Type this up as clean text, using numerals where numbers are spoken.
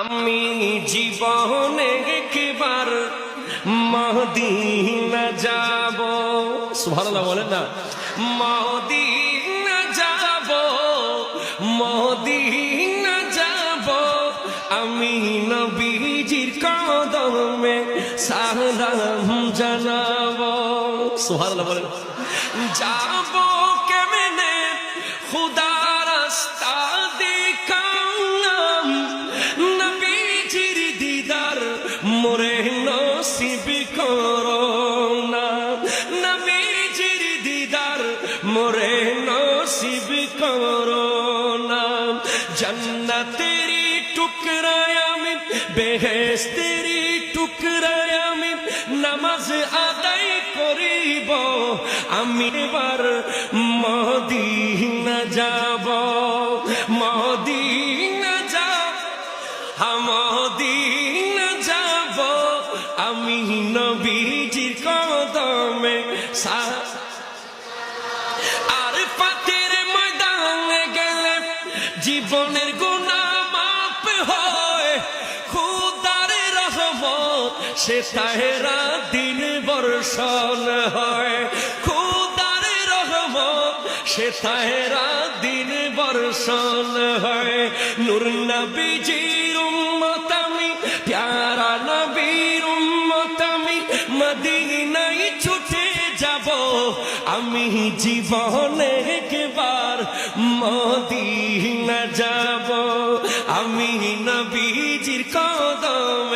আমি জীবনে একবার মদিনা যাব। সুবহানাল্লাহ বলেন না, মদিনা যাব, মদিনা যাব, আমি নবীজির কদমে সালাম জানাবো। সুবহানাল্লাহ বলেন। যাব কেমনে খুদা রাস্তা দেখালাম, নবীজির দিদার মোরে নসিব করো না, নবীজির দিদার মোরে নসিব করো না। জান্নাতেরি টুকরায় আমি, বেহেশতেরি টুকরায় আমি নামাজ আদায় করিব, আমি এবার মদিনা যাব, মদিনা যাব, মদিনা যাব, আমি নবীজির কদমে আর পাতের ময়দানে গেলে জীবনের গুনাহ মাফ হয়, খুদার রহমত সে তাহেরা দিন বর্ষণ হয়, খুদার রহমত সে তাহেরা দিন বর্ষণ হয়। নূর নবীজির উম্মত আমি, প্যারা নবীর উম্মত আমি, মদিনায় ছুটে যাব, আমি জীবনে একবার মদিনা যাব, আমি নবীজির কদম